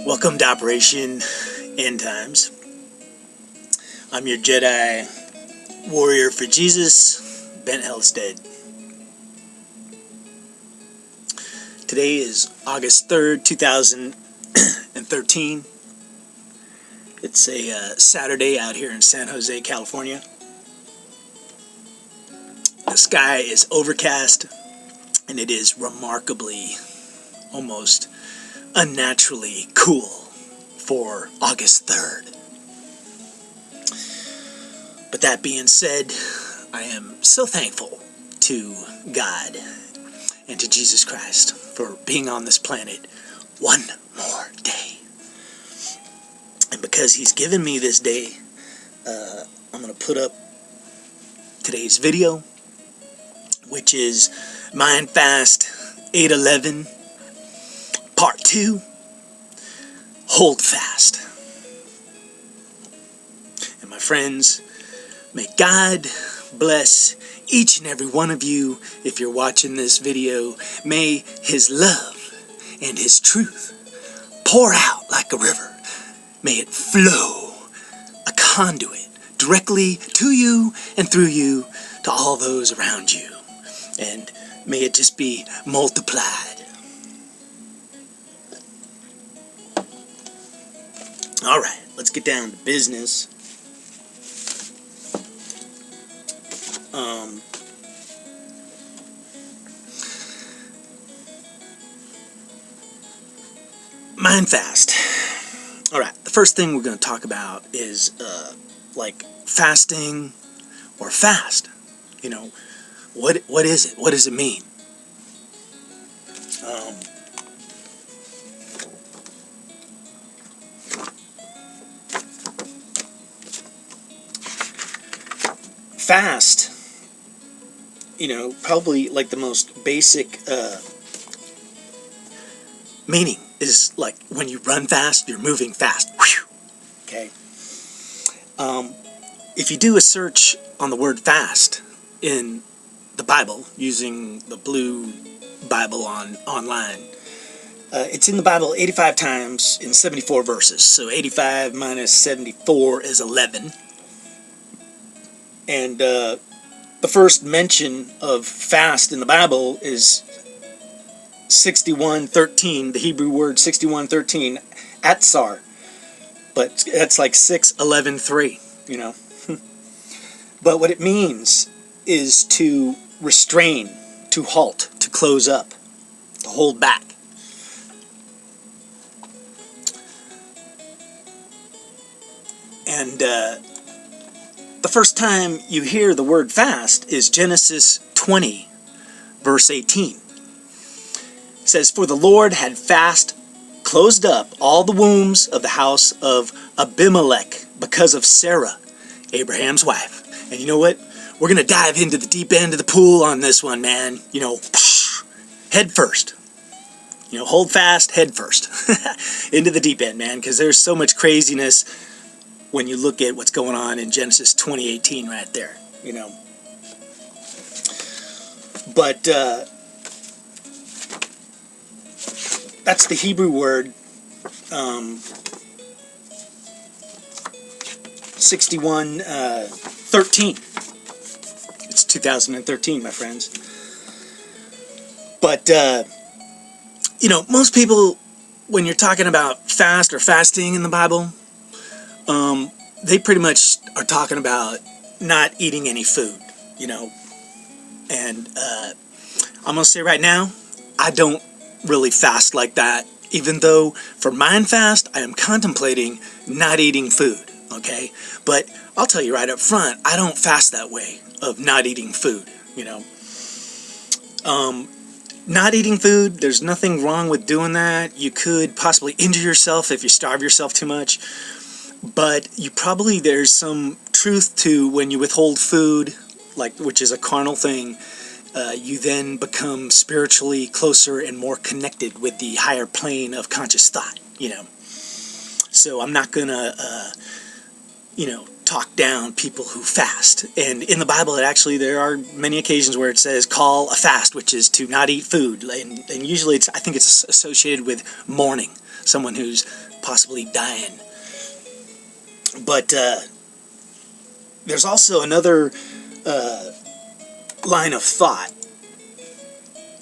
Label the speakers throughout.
Speaker 1: Welcome to Operation End Times. I'm your Jedi warrior for Jesus, Ben Hellstead. Today is August 3rd, 2013. It's a Saturday out here in San Jose, California. The sky is overcast, and it is remarkably, almost unnaturally cool for August 3rd. But that being said, I am so thankful to God and to Jesus Christ for being on this planet one more day. And because He's given me this day, I'm going to put up today's video, which is MINDFAST 8:11. Part 2, Hold Fast. And my friends, may God bless each and every one of you. If you're watching this video, may His love and His truth pour out like a river. May it flow, a conduit, directly to you and through you to all those around you. And may it just be multiplied. Alright, let's get down to business. MINDFAST. Alright, the first thing we're going to talk about is like fasting or fast. You know, what is it? What does it mean? Fast, you know, probably like the most basic meaning is like when you run fast, you're moving fast. Whew. Okay. If you do a search on the word fast in the Bible using the Blue Bible online, it's in the Bible 85 times in 74 verses. So 85 minus 74 is 11. And the first mention of fast in the Bible is 61:13, the Hebrew word 61:13, atzar. But that's like 6:11:3, you know. But what it means is to restrain, to halt, to close up, to hold back. And the first time you hear the word fast is Genesis 20, verse 18. It says, "For the Lord had fast closed up all the wombs of the house of Abimelech because of Sarah, Abraham's wife." And you know what? We're going to dive into the deep end of the pool on this one, man. You know, head first. You know, hold fast, head first. Into the deep end, man, because there's so much craziness when you look at what's going on in Genesis 20:18 right there, you know. But that's the Hebrew word 61:13. It's 2013, my friends. But you know, most people, when you're talking about fast or fasting in the Bible, they pretty much are talking about not eating any food, you know. And I'm going to say right now, I don't really fast like that, even though for MINDFAST, I am contemplating not eating food, okay? But I'll tell you right up front, I don't fast that way of not eating food, you know. Not eating food, there's nothing wrong with doing that. You could possibly injure yourself if you starve yourself too much. But there's some truth to when you withhold food, like, which is a carnal thing, you then become spiritually closer and more connected with the higher plane of conscious thought, you know. So I'm not gonna, you know, talk down people who fast. And in the Bible, there are many occasions where it says call a fast, which is to not eat food. And usually I think it's associated with mourning, someone who's possibly dying. But there's also another line of thought,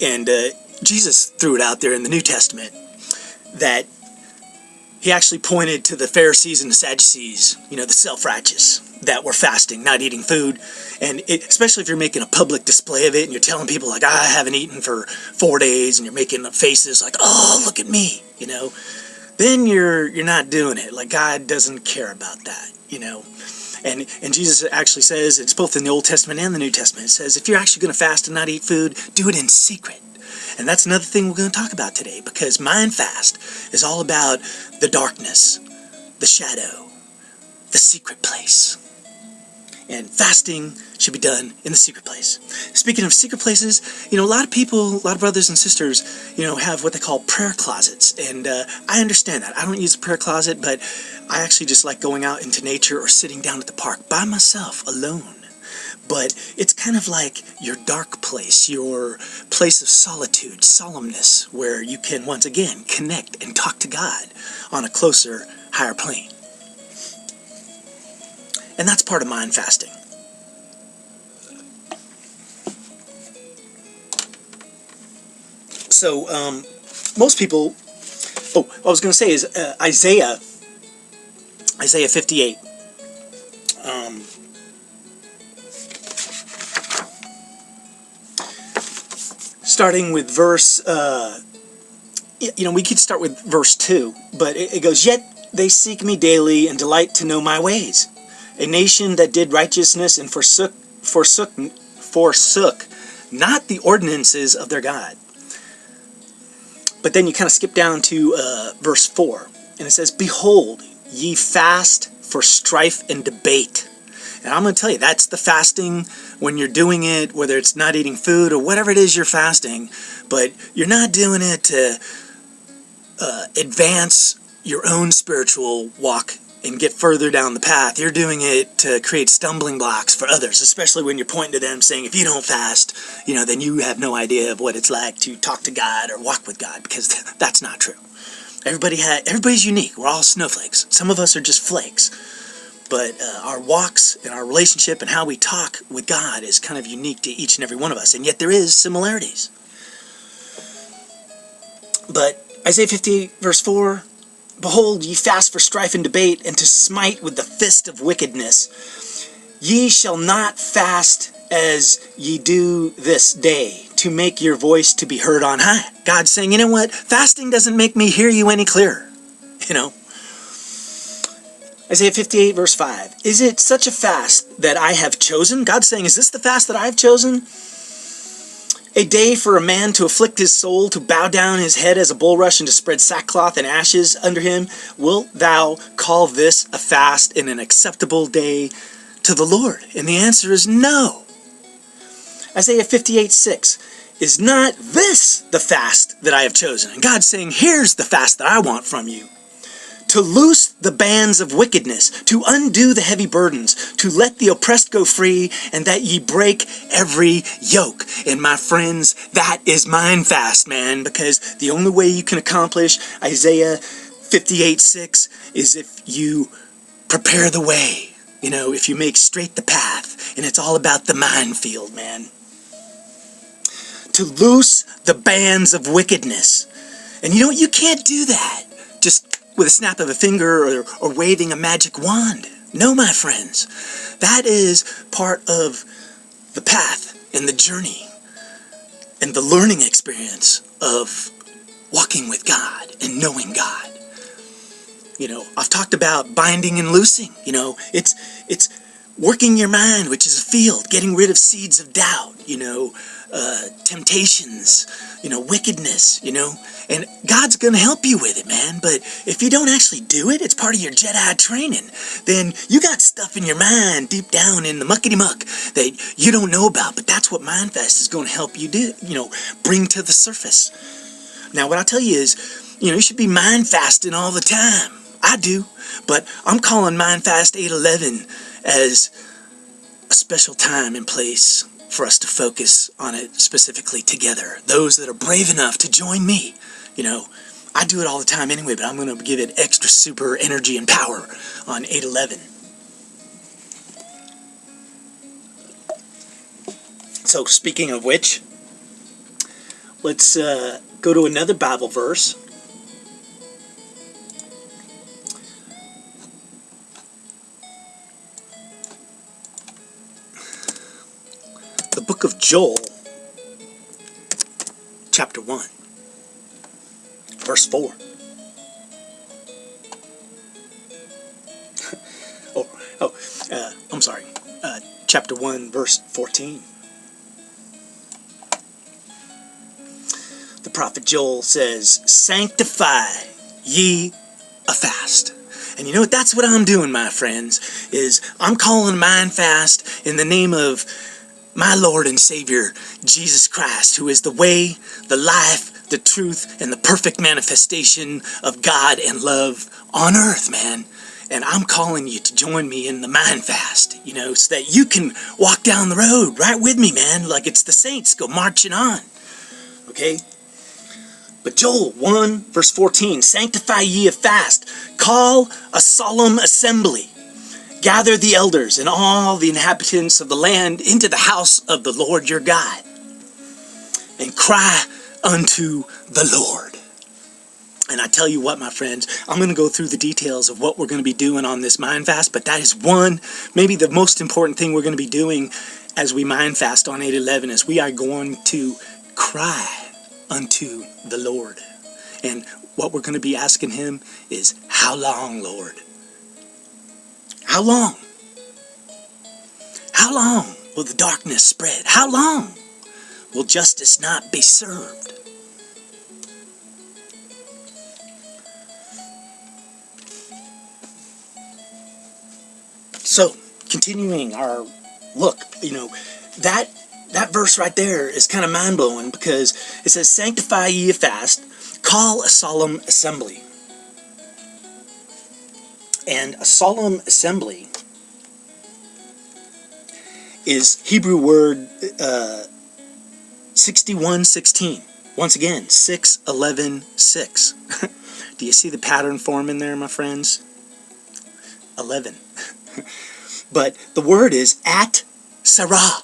Speaker 1: and Jesus threw it out there in the New Testament, that he actually pointed to the Pharisees and the Sadducees, the self-righteous, that were fasting, not eating food. And especially if you're making a public display of it and you're telling people like, I haven't eaten for 4 days, and you're making faces like, oh, look at me, then you're not doing it. Like, God doesn't care about that, And Jesus actually says, it's both in the Old Testament and the New Testament, it says, if you're actually going to fast and not eat food, do it in secret. And that's another thing we're going to talk about today, because MINDFAST is all about the darkness, the shadow, the secret place. And fasting should be done in the secret place. Speaking of secret places, a lot of people, a lot of brothers and sisters, have what they call prayer closets. And I understand that. I don't use a prayer closet, but I actually just like going out into nature or sitting down at the park by myself, alone. But it's kind of like your dark place, your place of solitude, solemnness, where you can once again connect and talk to God on a closer, higher plane. And that's part of mind fasting. So, most people, what I was going to say is Isaiah 58. Starting with verse, we could start with verse 2, but it goes, yet they seek me daily and delight to know my ways. A nation that did righteousness and forsook not the ordinances of their God. But then you kind of skip down to verse 4, and it says, behold, ye fast for strife and debate. And I'm going to tell you, that's the fasting when you're doing it, whether it's not eating food or whatever it is you're fasting, but you're not doing it to advance your own spiritual walk and get further down the path. You're doing it to create stumbling blocks for others, especially when you're pointing to them saying, if you don't fast, then you have no idea of what it's like to talk to God or walk with God, because that's not true. Everybody's unique. We're all snowflakes. Some of us are just flakes. But our walks and our relationship and how we talk with God is kind of unique to each and every one of us. And yet there is similarities. But Isaiah 58 verse 4, behold, ye fast for strife and debate, and to smite with the fist of wickedness. Ye shall not fast as ye do this day, to make your voice to be heard on high. God's saying, you know what? Fasting doesn't make me hear you any clearer. Isaiah 58 verse 5. Is it such a fast that I have chosen? God's saying, is this the fast that I have chosen? A day for a man to afflict his soul, to bow down his head as a bulrush, and to spread sackcloth and ashes under him? Wilt thou call this a fast and an acceptable day to the Lord? And the answer is no. Isaiah 58 6. Is not this the fast that I have chosen? And God's saying, here's the fast that I want from you. To loose the bands of wickedness, to undo the heavy burdens, to let the oppressed go free, and that ye break every yoke. And my friends, that is MINDFAST, man, because the only way you can accomplish Isaiah 58 6 is if you prepare the way, if you make straight the path. And it's all about the mindfield, man. To loose the bands of wickedness. And you can't do that just with a snap of a finger or waving a magic wand. No, my friends. That is part of the path and the journey and the learning experience of walking with God and knowing God. I've talked about binding and loosing. It's working your mind, which is a field, getting rid of seeds of doubt, temptations, wickedness, and God's going to help you with it, man. But if you don't actually do it, it's part of your Jedi training. Then you got stuff in your mind deep down in the muckety-muck that you don't know about. But that's what MINDFAST is going to help you do, bring to the surface. Now, what I'll tell you is, you should be MINDFASting all the time. I do. But I'm calling MINDFAST 811 as a special time and place for us to focus on it specifically together. Those that are brave enough to join me, I do it all the time anyway, but I'm going to give it extra super energy and power on 8/11. So speaking of which, let's go to another Bible verse. The book of Joel, chapter 1, verse 4. I'm sorry. Chapter 1, verse 14. The prophet Joel says, "Sanctify ye a fast." And you know what? That's what I'm doing, my friends, is I'm calling a mind fast in the name of my Lord and Savior, Jesus Christ, who is the way, the life, the truth, and the perfect manifestation of God and love on earth, man. And I'm calling you to join me in the mind fast, you know, so that you can walk down the road right with me, man, like it's the saints go marching on. Okay? But Joel 1, verse 14, "Sanctify ye a fast, call a solemn assembly. Gather the elders and all the inhabitants of the land into the house of the Lord your God, and cry unto the Lord." And I tell you what, my friends, I'm going to go through the details of what we're going to be doing on this mind fast, but that is one, maybe the most important thing we're going to be doing as we mind fast on 8/11 is we are going to cry unto the Lord. And what we're going to be asking him is, how long, Lord? How long? How long will the darkness spread? How long will justice not be served? So, continuing our look, you know, that verse right there is kind of mind-blowing because it says, "Sanctify ye a fast, call a solemn assembly." And a solemn assembly is Hebrew word 61:16. Once again, 6:11:6. Do you see the pattern forming there, my friends? 11. But the word is at Sarah.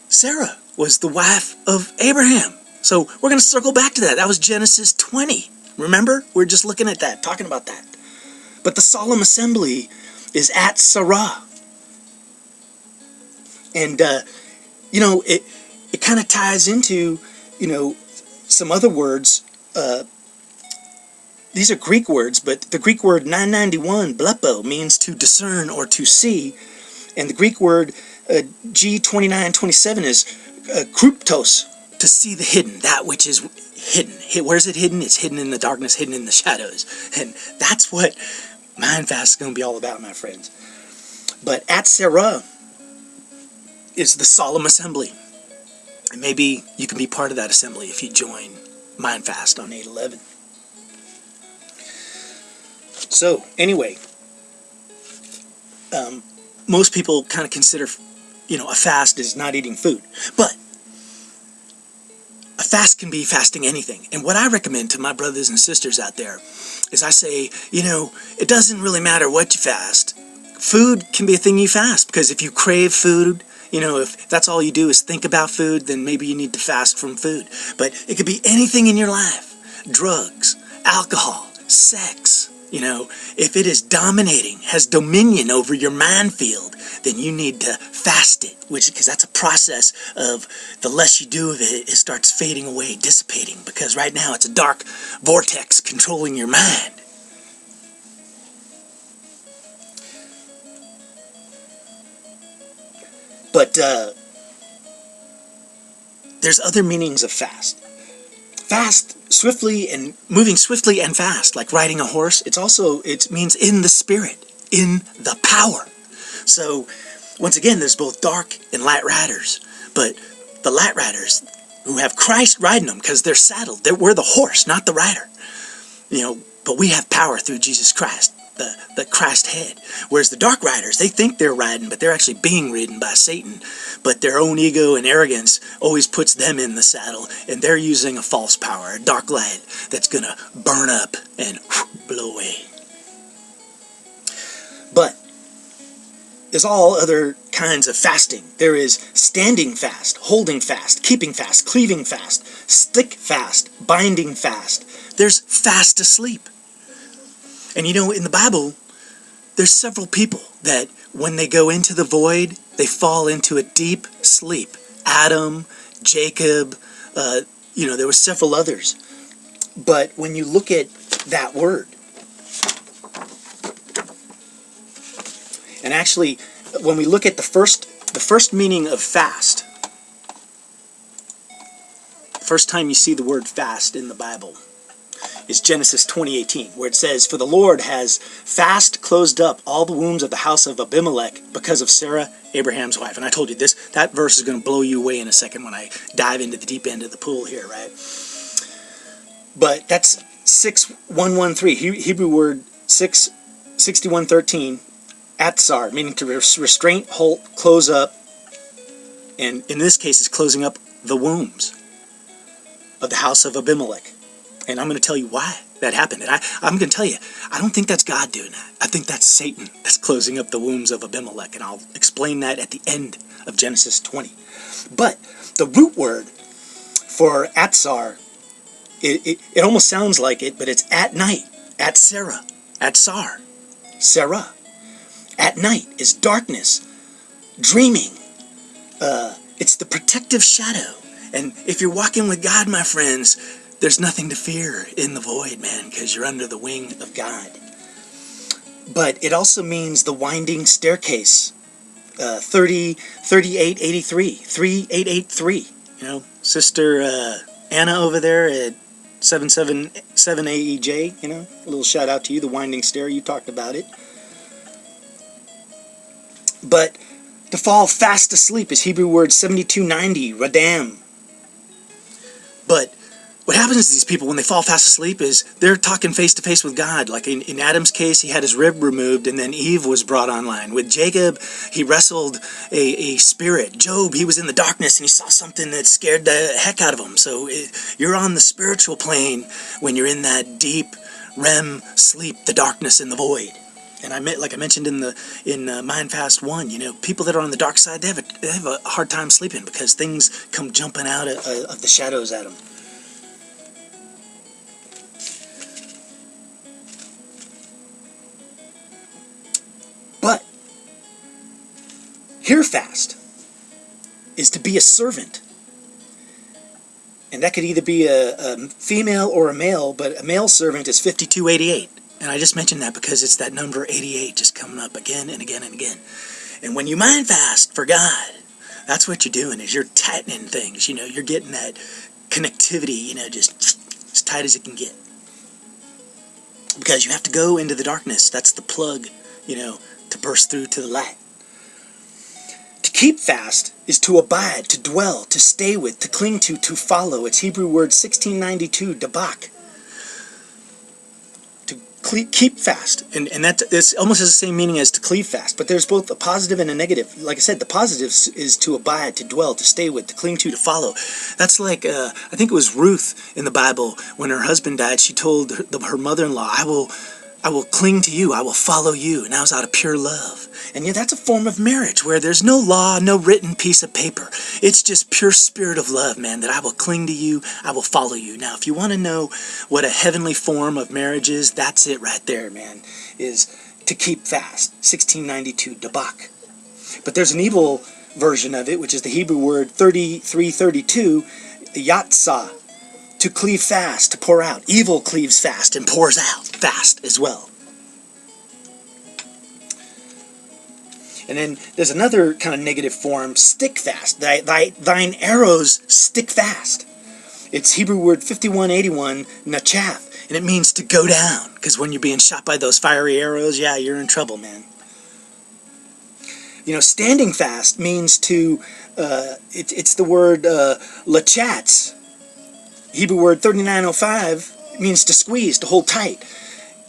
Speaker 1: Sarah was the wife of Abraham. So we're going to circle back to that. That was Genesis 20. Remember? We're just looking at that, talking about that. But the solemn assembly is at Sarah. And, you know, it kind of ties into, you know, some other words. These are Greek words, but the Greek word 991, blepo, means to discern or to see. And the Greek word G2927 is kryptos, to see the hidden, that which is hidden. Where's it hidden? It's hidden in the darkness, hidden in the shadows. And that's what mind fast is going to be all about, my friends. But at Sarah is the solemn assembly. And maybe you can be part of that assembly if you join mind fast on 8/11. So, anyway, most people kind of consider, you know, a fast is not eating food. But a fast can be fasting anything. And what I recommend to my brothers and sisters out there is I say, you know, it doesn't really matter what you fast. Food can be a thing you fast, because if you crave food, you know, if that's all you do is think about food, then maybe you need to fast from food. But it could be anything in your life. Drugs, alcohol, sex. You know, if it is dominating, has dominion over your mind field, then you need to fast it, because that's a process of the less you do of it, it starts fading away, dissipating, because right now it's a dark vortex controlling your mind. But there's other meanings of fast. Fast, swiftly, and moving swiftly and fast, like riding a horse. It means in the spirit, in the power. So, once again, there's both dark and light riders. But the light riders who have Christ riding them, because they're saddled. We're the horse, not the rider. You know, but we have power through Jesus Christ. the Christ head. Whereas the dark riders, they think they're riding, but they're actually being ridden by Satan. But their own ego and arrogance always puts them in the saddle, and they're using a false power, a dark light that's going to burn up and blow away. But there's all other kinds of fasting. There is standing fast, holding fast, keeping fast, cleaving fast, stick fast, binding fast. There's fast asleep. And you know, in the Bible, there's several people that when they go into the void, they fall into a deep sleep. Adam, Jacob, there were several others. But when you look at that word, and actually, when we look at the first meaning of fast, the first time you see the word fast in the Bible is Genesis 20:18, where it says, "For the Lord has fast closed up all the wombs of the house of Abimelech because of Sarah, Abraham's wife." And I told you this, that verse is going to blow you away in a second when I dive into the deep end of the pool here, right? But that's 6113, Hebrew word 6113, atzar, meaning to restrain, hold, close up, and in this case, it's closing up the wombs of the house of Abimelech. And I'm going to tell you why that happened. And I'm going to tell you, I don't think that's God doing that. I think that's Satan that's closing up the wombs of Abimelech. And I'll explain that at the end of Genesis 20. But the root word for atzar, it almost sounds like it, but it's at night, at Sarah, atzar, Sarah. At night is darkness, dreaming. It's the protective shadow. And if you're walking with God, my friends, there's nothing to fear in the void, man, because you're under the wing of God. But it also means the winding staircase. 3883, 3883. You know, Sister Anna over there at 777 AEJ, you know, a little shout out to you, the winding stair, you talked about it. But to fall fast asleep is Hebrew word 7290, radam. But what happens to these people when they fall fast asleep is they're talking face to face with God. Like in Adam's case, he had his rib removed, and then Eve was brought online. With Jacob, he wrestled a spirit. Job, he was in the darkness and he saw something that scared the heck out of him. So you're on the spiritual plane when you're in that deep REM sleep, the darkness and the void. And like I mentioned in MINDFAST 1, you know, people that are on the dark side, they have a hard time sleeping because things come jumping out of the shadows at them. But here fast is to be a servant. And that could either be a female or a male, but a male servant is 5288. And I just mentioned that because it's that number 88 just coming up again and again and again. And when you mind fast for God, that's what you're doing, is you're tightening things. You know, you're getting that connectivity, you know, just as tight as it can get. Because you have to go into the darkness. That's the plug, you know, to burst through to the light. To keep fast is to abide, to dwell, to stay with, to cling to follow. It's Hebrew word 1692, dabak. Keep fast, and it's almost has the same meaning as to cleave fast, but there's both a positive and a negative. Like I said, the positive is to abide, to dwell, to stay with, to cling to follow. That's like I think it was Ruth in the Bible when her husband died. She told her mother-in-law, I will cling to you, I will follow you, and that was out of pure love. And yeah, that's a form of marriage where there's no law, no written piece of paper. It's just pure spirit of love, man, that I will cling to you, I will follow you. Now, if you want to know what a heavenly form of marriage is, that's it right there, man, is to keep fast. 1692, dabak. But there's an evil version of it, which is the Hebrew word 3332, yatzah. To cleave fast, to pour out. Evil cleaves fast and pours out fast as well. And then there's another kind of negative form, stick fast. Thine arrows stick fast. It's Hebrew word 5181, nachath, and it means to go down. Because when you're being shot by those fiery arrows, yeah, you're in trouble, man. You know, standing fast means to, it's the word lachatz. Hebrew word 3905 means to squeeze, to hold tight.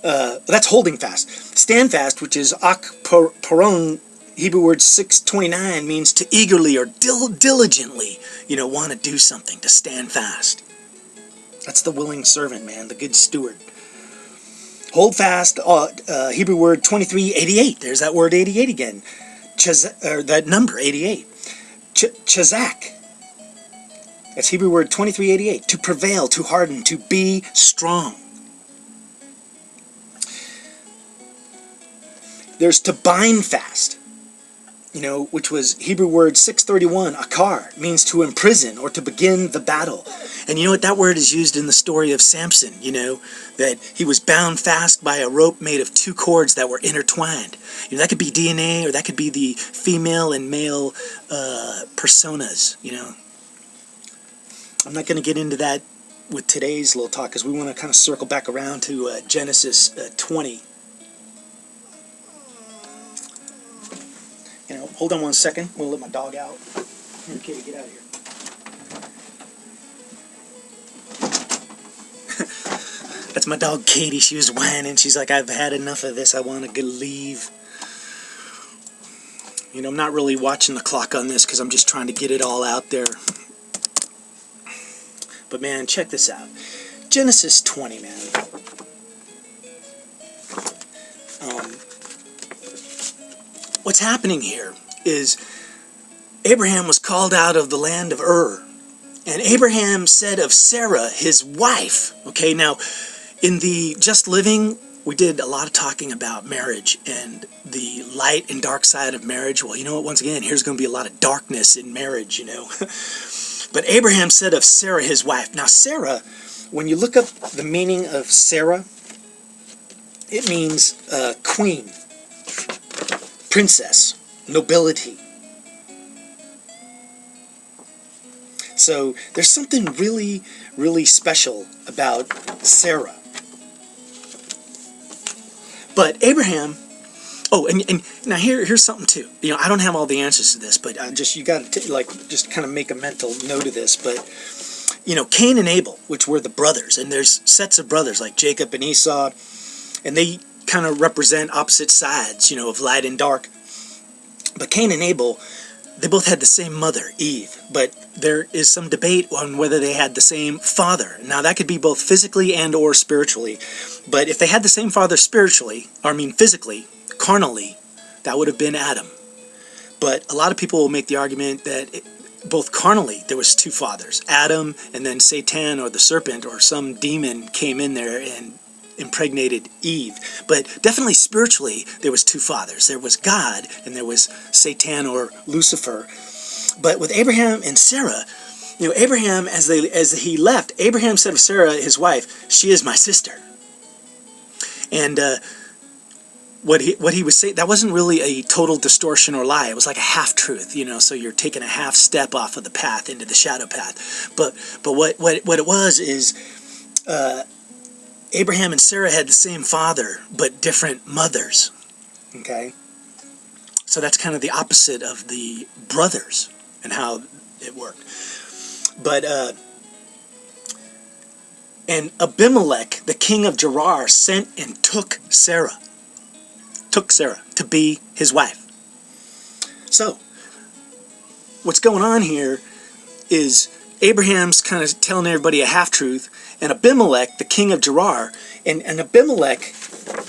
Speaker 1: That's holding fast. Stand fast, which is ak parong, Hebrew word 629, means to eagerly or diligently, want to do something, to stand fast. That's the willing servant, man, the good steward. Hold fast, Hebrew word 2388. There's that word 88 again. That number 88. Chazak. That's Hebrew word 2388. To prevail, to harden, to be strong. There's to bind fast, which was Hebrew word 631, akar, means to imprison or to begin the battle. And you know what? That word is used in the story of Samson, that he was bound fast by a rope made of 2 cords that were intertwined. That could be DNA, or that could be the female and male personas, I'm not going to get into that with today's little talk, because we want to kind of circle back around to Genesis 20. Hold on one second. We'll let my dog out. Here, Kitty, get out of here. That's my dog, Katie. She was whining. She's like, I've had enough of this. I want to leave. I'm not really watching the clock on this because I'm just trying to get it all out there. But, man, check this out. Genesis 20, man. What's happening here is Abraham was called out of the land of Ur. And Abraham said of Sarah, his wife, okay, now, in the Just Living, we did a lot of talking about marriage and the light and dark side of marriage. Well, you know what, once again, here's going to be a lot of darkness in marriage, But Abraham said of Sarah, his wife. Now, Sarah, when you look up the meaning of Sarah, it means queen, princess, nobility. So there's something really, really special about Sarah. But Abraham, and now here's something too. I don't have all the answers to this, but you got to just kind of make a mental note of this. But Cain and Abel, which were the brothers, and there's sets of brothers like Jacob and Esau, and they kind of represent opposite sides, of light and dark. But Cain and Abel, they both had the same mother, Eve, but there is some debate on whether they had the same father. Now, that could be both physically and or spiritually. But if they had the same father physically, carnally, that would have been Adam. But a lot of people will make the argument that both carnally, there was 2 fathers, Adam, and then Satan or the serpent or some demon came in there and impregnated Eve. But definitely spiritually, there was 2 fathers. There was God, and there was Satan or Lucifer. But with Abraham and Sarah, Abraham, as he left, Abraham said of Sarah, his wife, she is my sister. And what he was saying, that wasn't really a total distortion or lie. It was like a half-truth, so you're taking a half step off of the path into the shadow path. But what it was is Abraham and Sarah had the same father, but different mothers, okay? So that's kind of the opposite of the brothers and how it worked. But, and Abimelech, the king of Gerar, sent and took Sarah to be his wife. So, what's going on here is Abraham's kind of telling everybody a half-truth, and Abimelech, the king of Gerar, and Abimelech,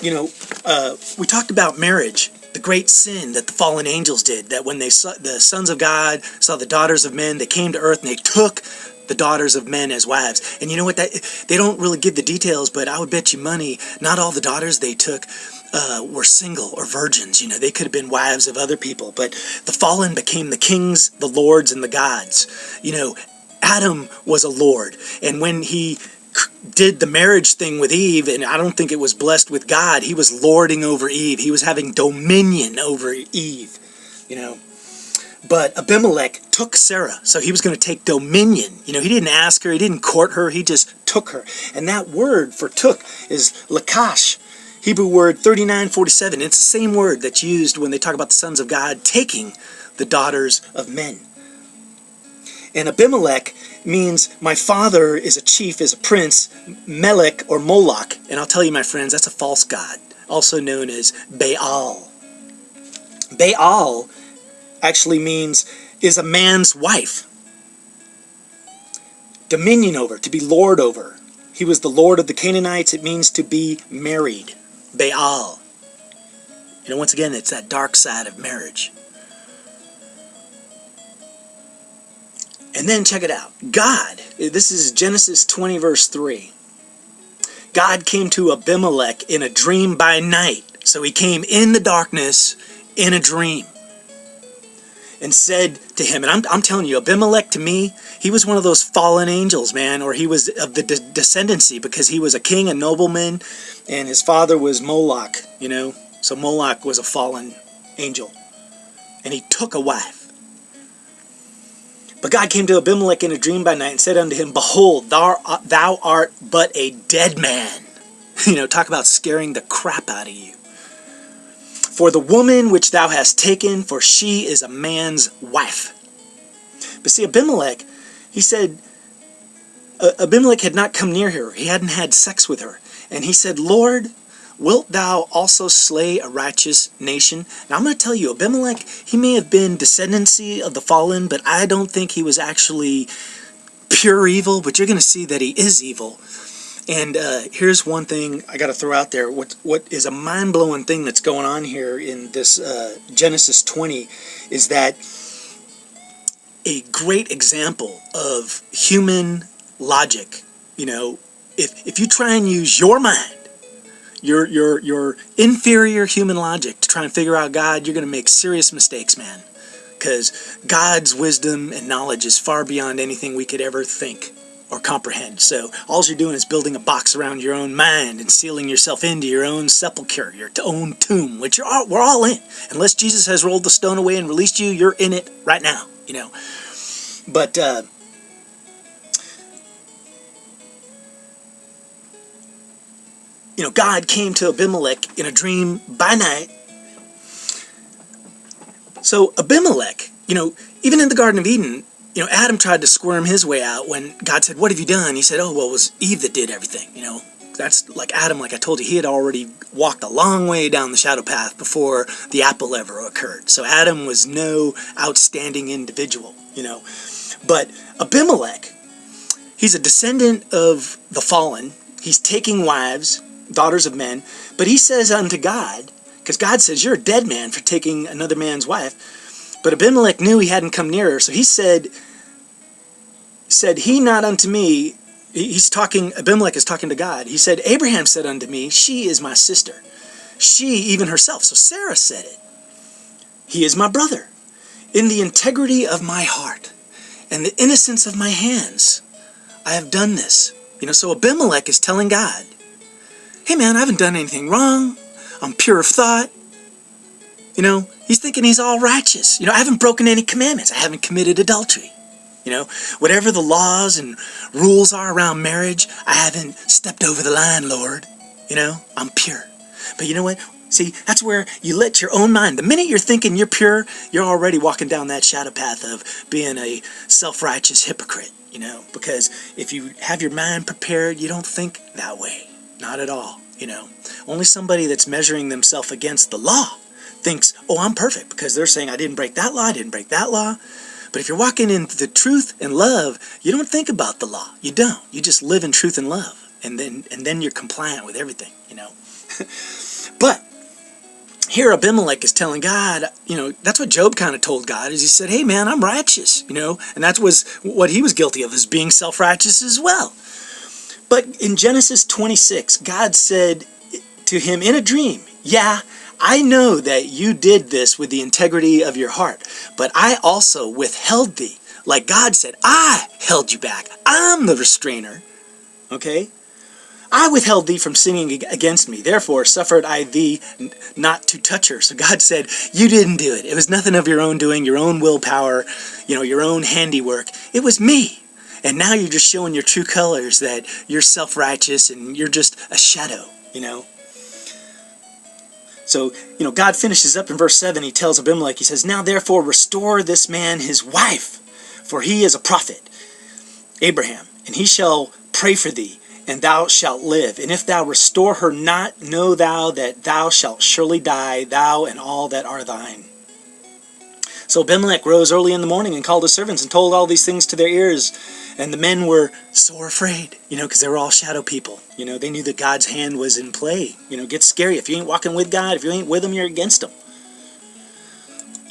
Speaker 1: we talked about marriage, the great sin that the fallen angels did, that when the sons of God saw the daughters of men, they came to earth and they took the daughters of men as wives. And you know what, they don't really give the details, but I would bet you money, not all the daughters they took were single or virgins. They could have been wives of other people, but the fallen became the kings, the lords, and the gods. Adam was a lord, and when he did the marriage thing with Eve, and I don't think it was blessed with God, he was lording over Eve. He was having dominion over Eve, But Abimelech took Sarah, so he was going to take dominion. He didn't ask her, he didn't court her, he just took her. And that word for took is lakash, Hebrew word 3947. It's the same word that's used when they talk about the sons of God taking the daughters of men. And Abimelech means my father is a chief, is a prince, Melech or Moloch. And I'll tell you, my friends, that's a false god, also known as Baal. Baal actually means is a man's wife. Dominion over, to be lord over. He was the lord of the Canaanites. It means to be married. Baal. You know, once again, it's that dark side of marriage. And then check it out. God, this is Genesis 20 verse 3. God came to Abimelech in a dream by night. So he came in the darkness in a dream. And said to him, and I'm telling you, Abimelech to me, he was one of those fallen angels, man, or he was of the descendancy, because he was a king, a nobleman, and his father was Moloch, you know. So Moloch was a fallen angel. And he took a wife. But God came to Abimelech in a dream by night and said unto him, Behold, thou art but a dead man. You know, talk about scaring the crap out of you. For the woman which thou hast taken, for she is a man's wife. But see, Abimelech, he said, Abimelech had not come near her. He hadn't had sex with her. And he said, Lord, wilt thou also slay a righteous nation? Now I'm going to tell you, Abimelech, he may have been descendancy of the fallen, but I don't think he was actually pure evil. But you're going to see that he is evil. And here's one thing I got to throw out there. What is a mind-blowing thing that's going on here in this Genesis 20 is that a great example of human logic. You know, if you try and use your mind, your inferior human logic to try and figure out God, you're going to make serious mistakes, man. Because God's wisdom and knowledge is far beyond anything we could ever think or comprehend. So all you're doing is building a box around your own mind and sealing yourself into your own sepulchure, your own tomb, which we're all in. Unless Jesus has rolled the stone away and released you, you're in it right now, you know. But you know, God came to Abimelech in a dream by night. So Abimelech, you know, even in the Garden of Eden, you know, Adam tried to squirm his way out when God said, what have you done? He said, oh, well, it was Eve that did everything, you know. That's like Adam, like I told you, he had already walked a long way down the shadow path before the apple ever occurred. So Adam was no outstanding individual, you know. But Abimelech, he's a descendant of the fallen. He's taking wives, daughters of men. But he says unto God, because God says, you're a dead man for taking another man's wife. But Abimelech knew he hadn't come near her, so he said he not unto me, he's talking, Abimelech is talking to God. He said, Abraham said unto me, she is my sister. She, even herself. So Sarah said it. He is my brother. In the integrity of my heart and the innocence of my hands, I have done this. You know, so Abimelech is telling God, hey man, I haven't done anything wrong. I'm pure of thought. You know, he's thinking he's all righteous. You know, I haven't broken any commandments. I haven't committed adultery. You know, whatever the laws and rules are around marriage, I haven't stepped over the line, Lord. You know, I'm pure. But you know what? See, that's where you let your own mind, the minute you're thinking you're pure, you're already walking down that shadow path of being a self-righteous hypocrite, you know, because if you have your mind prepared, you don't think that way. Not at all, you know. Only somebody that's measuring themselves against the law thinks, oh, I'm perfect, because they're saying I didn't break that law, I didn't break that law. But if you're walking in the truth and love, you don't think about the law. You don't. You just live in truth and love. And then you're compliant with everything, you know. But here Abimelech is telling God, you know, that's what Job kind of told God, is he said, hey man, I'm righteous, you know. And that was what he was guilty of, is being self-righteous as well. But in Genesis 26, God said to him in a dream, yeah, I know that you did this with the integrity of your heart, but I also withheld thee. Like God said, I held you back. I'm the restrainer. Okay? I withheld thee from sinning against me. Therefore suffered I thee not to touch her. So God said, you didn't do it. It was nothing of your own doing, your own willpower, you know, your own handiwork. It was me. And now you're just showing your true colors, that you're self-righteous and you're just a shadow, you know. So, you know, God finishes up in verse 7. He tells Abimelech, he says, now therefore restore this man his wife, for he is a prophet. Abraham, and he shall pray for thee, and thou shalt live. And if thou restore her not, know thou that thou shalt surely die, thou and all that are thine. So Abimelech rose early in the morning and called his servants and told all these things to their ears. And the men were sore afraid, because they were all shadow people. They knew that God's hand was in play. It gets scary. If you ain't walking with God, if you ain't with him, you're against him.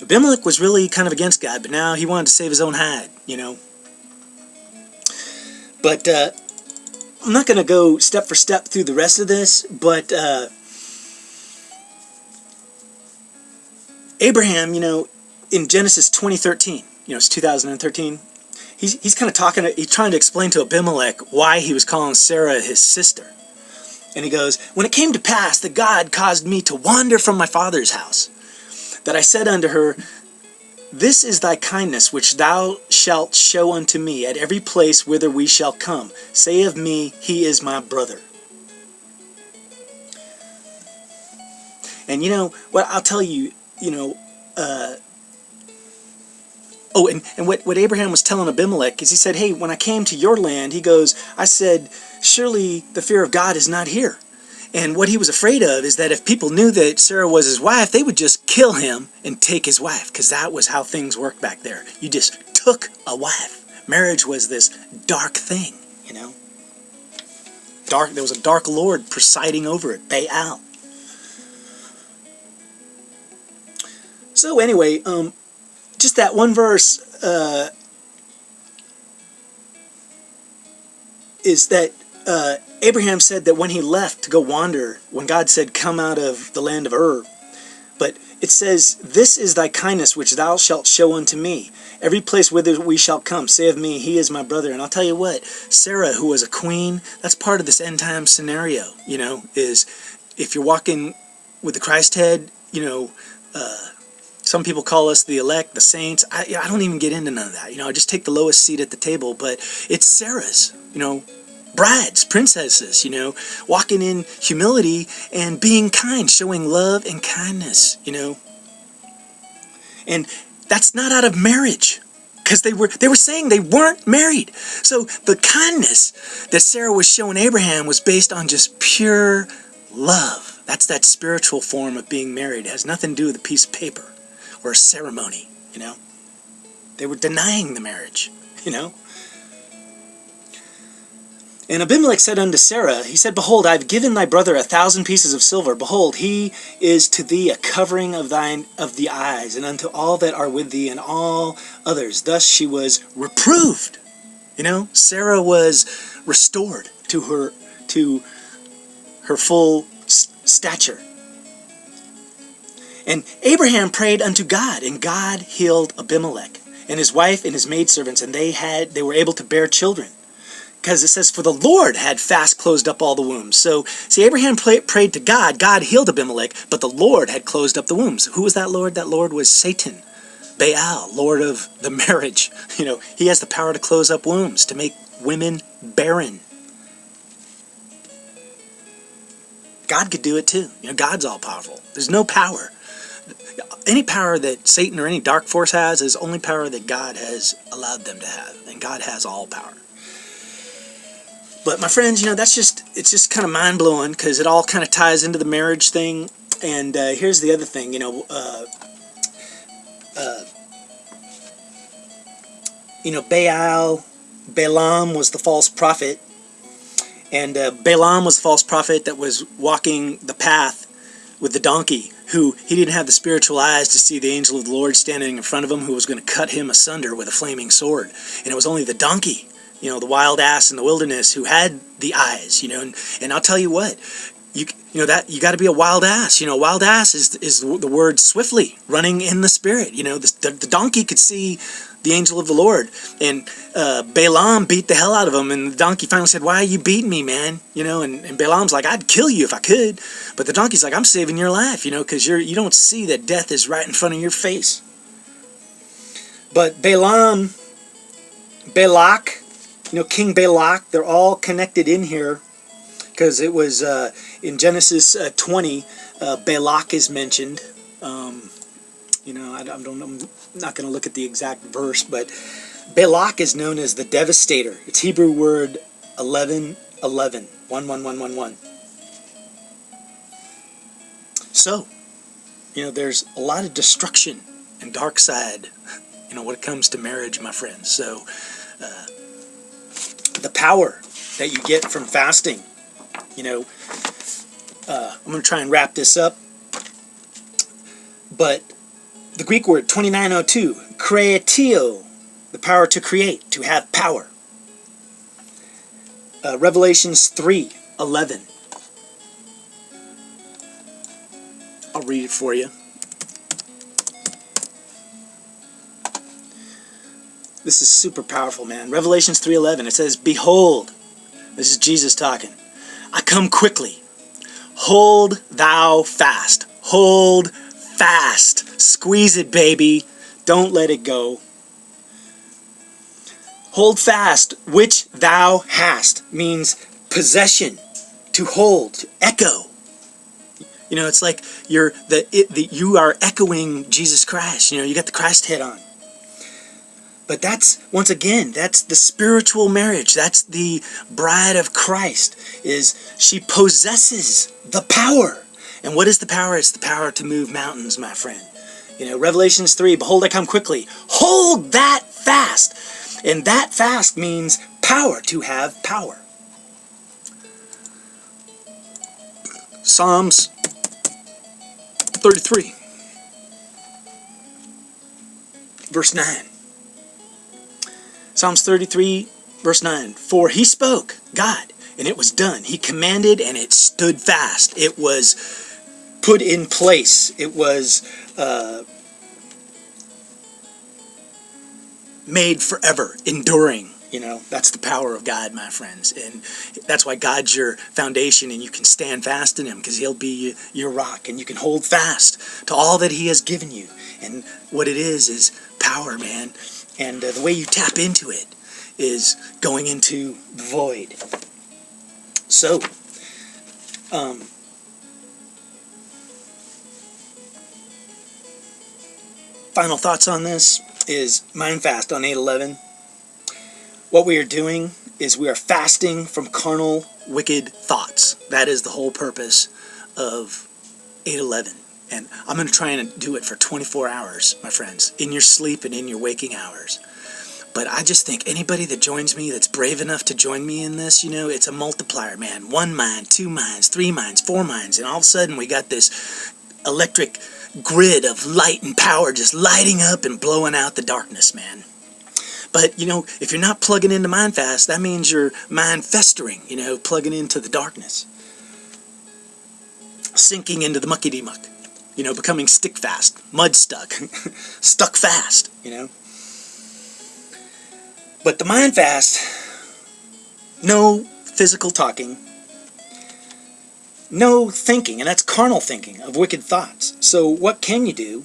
Speaker 1: Abimelech was really kind of against God, but now he wanted to save his own hide, But I'm not going to go step for step through the rest of this, but Abraham, in Genesis 20:13, it's 2013, he's kind of he's trying to explain to Abimelech why he was calling Sarah his sister. And he goes, when it came to pass that God caused me to wander from my father's house, that I said unto her, this is thy kindness which thou shalt show unto me at every place whither we shall come. Say of me, he is my brother. And what I'll tell you, what Abraham was telling Abimelech is he said, hey, when I came to your land, he goes, I said, surely the fear of God is not here. And what he was afraid of is that if people knew that Sarah was his wife, they would just kill him and take his wife, because that was how things worked back there. You just took a wife. Marriage was this dark thing, Dark. There was a dark lord presiding over it, Baal. So anyway, just that one verse is that Abraham said that when he left to go wander, when God said, come out of the land of Ur, but it says, this is thy kindness which thou shalt show unto me. Every place whither we shall come, say of me, he is my brother. And I'll tell you what, Sarah, who was a queen, that's part of this end time scenario, is if you're walking with the Christ head, some people call us the elect, the saints. I don't even get into none of that. I just take the lowest seat at the table, but it's Sarah's, brides, princesses, walking in humility and being kind, showing love and kindness, And that's not out of marriage, because they were saying they weren't married. So the kindness that Sarah was showing Abraham was based on just pure love. That's that spiritual form of being married. It has nothing to do with a piece of paper or a ceremony, They were denying the marriage, And Abimelech said unto Sarah, he said, behold, I have given thy brother 1,000 pieces of silver. Behold, he is to thee a covering of the eyes, and unto all that are with thee, and all others. Thus she was reproved. Sarah was restored to her full stature. And Abraham prayed unto God, and God healed Abimelech and his wife and his maidservants, and they were able to bear children. Because it says, for the Lord had fast closed up all the wombs. So, see, Abraham prayed to God. God healed Abimelech, but the Lord had closed up the wombs. Who was that Lord? That Lord was Satan, Baal, Lord of the marriage. He has the power to close up wombs, to make women barren. God could do it too. God's all powerful. There's no power. Any power that Satan or any dark force has is only power that God has allowed them to have. And God has all power. But my friends, it's just kind of mind-blowing, because it all kind of ties into the marriage thing. And here's the other thing, Balaam was the false prophet. And Balaam was the false prophet that was walking the path with the donkey, who he didn't have the spiritual eyes to see the angel of the Lord standing in front of him, who was going to cut him asunder with a flaming sword. And it was only the donkey, the wild ass in the wilderness, who had the eyes, and I'll tell you what, you got to be a wild ass. Wild ass is the word swiftly, running in the spirit. The donkey could see the angel of the Lord, and Balaam beat the hell out of him, and the donkey finally said, why are you beating me, man? And Balaam's like, I'd kill you if I could, but the donkey's like, I'm saving your life, because you don't see that death is right in front of your face. But Balak, King Balak, they're all connected in here, because it was in Genesis 20, Balak is mentioned. I'm not going to look at the exact verse, but Balak is known as the devastator. It's Hebrew word 11:11, 11111. So, there's a lot of destruction and dark side, when it comes to marriage, my friends. So, the power that you get from fasting, I'm going to try and wrap this up. But the Greek word 2902, kreatio, the power to create, to have power. Revelations 3:11. I'll read it for you. This is super powerful, man. Revelations 3:11. It says, "Behold," this is Jesus talking, "I come quickly. Hold thou fast." Hold fast. Squeeze it, baby. Don't let it go. Hold fast, which thou hast, means possession, to hold, to echo. It's like you are echoing Jesus Christ. You got the Christ head on. But that's, once again, that's the spiritual marriage. That's the bride of Christ, is she possesses the power. And what is the power? It's the power to move mountains, my friend. Revelations 3, "Behold, I come quickly." Hold that fast. And that fast means power, to have power. Psalms 33, verse 9. Psalms 33, verse 9. "For he spoke," God, "and it was done. He commanded, and it stood fast." It was put in place. It was made forever, enduring. That's the power of God, my friends. And that's why God's your foundation, and you can stand fast in him, because he'll be your rock, and you can hold fast to all that he has given you. And what it is power, man. And the way you tap into it is going into the void. So, final thoughts on this is MINDFAST on 8:11. What we are doing is we are fasting from carnal, wicked thoughts. That is the whole purpose of 8:11. And I'm going to try and do it for 24 hours, my friends, in your sleep and in your waking hours. But I just think anybody that joins me, that's brave enough to join me in this, it's a multiplier, man. 1 mind, 2 minds, 3 minds, 4 minds. And all of a sudden we got this electric grid of light and power just lighting up and blowing out the darkness, man. But, if you're not plugging into MINDFAST, that means you're mind festering, plugging into the darkness. Sinking into the muckety-muck. Becoming stick fast, mud stuck, stuck fast, But the MINDFAST, no physical talking, no thinking, and that's carnal thinking of wicked thoughts. So what can you do?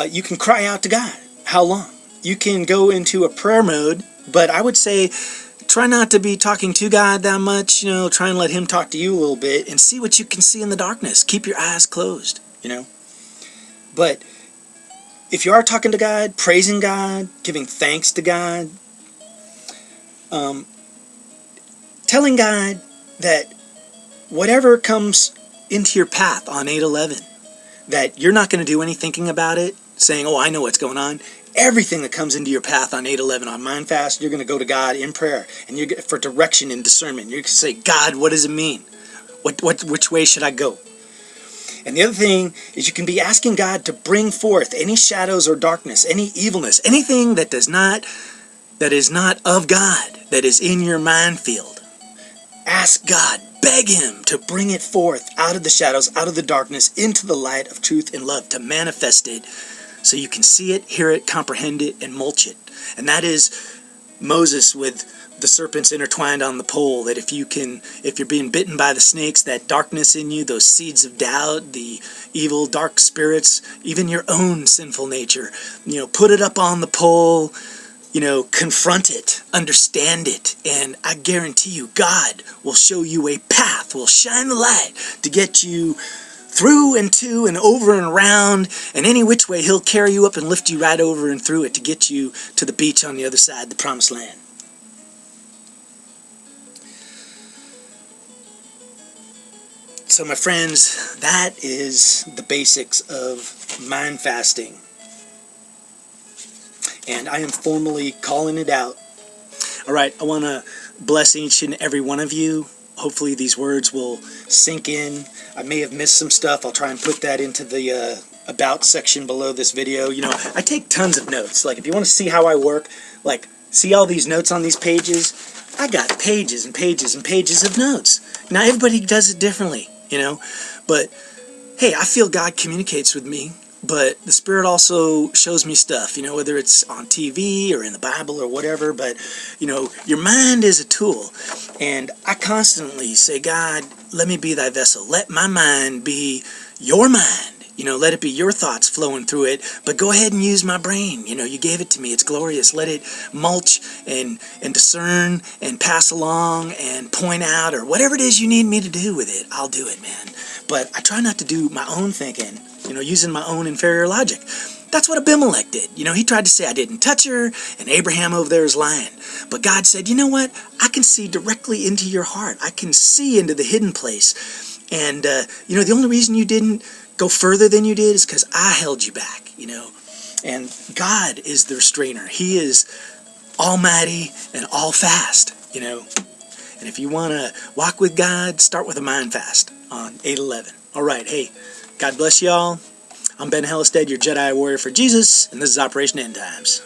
Speaker 1: You can cry out to God. How long? You can go into a prayer mode, but I would say try not to be talking to God that much, try and let him talk to you a little bit and see what you can see in the darkness. Keep your eyes closed, But if you are talking to God, praising God, giving thanks to God, telling God that whatever comes into your path on 8:11, that you're not going to do any thinking about it, saying, "Oh, I know what's going on." Everything that comes into your path on 8:11 on MINDFAST, you're going to go to God in prayer, and you're for direction and discernment. You're going to say, "God, what does it mean? Which way should I go?" And the other thing is you can be asking God to bring forth any shadows or darkness, any evilness, anything that is not of God, that is in your mind field. Ask God, beg him to bring it forth out of the shadows, out of the darkness, into the light of truth and love, to manifest it so you can see it, hear it, comprehend it, and mulch it. And that is Moses with the serpents intertwined on the pole, that if you're being bitten by the snakes, that darkness in you, those seeds of doubt, the evil, dark spirits, even your own sinful nature, put it up on the pole, confront it, understand it, and I guarantee you God will show you a path, will shine the light to get you through and to and over and around, and any which way he'll carry you up and lift you right over and through it to get you to the beach on the other side, the promised land. So my friends, that is the basics of mind fasting. And I am formally calling it out. All right, I want to bless each and every one of you. Hopefully these words will sink in. I may have missed some stuff. I'll try and put that into the about section below this video. You know, I take tons of notes. Like, if you want to see how I work, like, see all these notes on these pages? I got pages and pages and pages of notes. Now, everybody does it differently, you know, but hey, I feel God communicates with me, but the Spirit also shows me stuff, you know, whether it's on TV or in the Bible or whatever. But, you know, your mind is a tool, and I constantly say, God, let me be thy vessel. Let my mind be your mind. You know, let it be your thoughts flowing through it, but go ahead and use my brain. You know, you gave it to me. It's glorious. Let it mulch and discern and pass along and point out, or whatever it is you need me to do with it. I'll do it, man. But I try not to do my own thinking, you know, using my own inferior logic. That's what Abimelech did. You know, he tried to say, I didn't touch her, and Abraham over there is lying. But God said, you know what? I can see directly into your heart. I can see into the hidden place. And, you know, the only reason you didn't go further than you did is because I held you back, you know. And God is the restrainer. He is almighty and all fast, you know. And if you want to walk with God, start with a mind fast on 8/11. All right, hey, God bless y'all. I'm Ben Hellestead, your Jedi warrior for Jesus, and this is Operation End Times.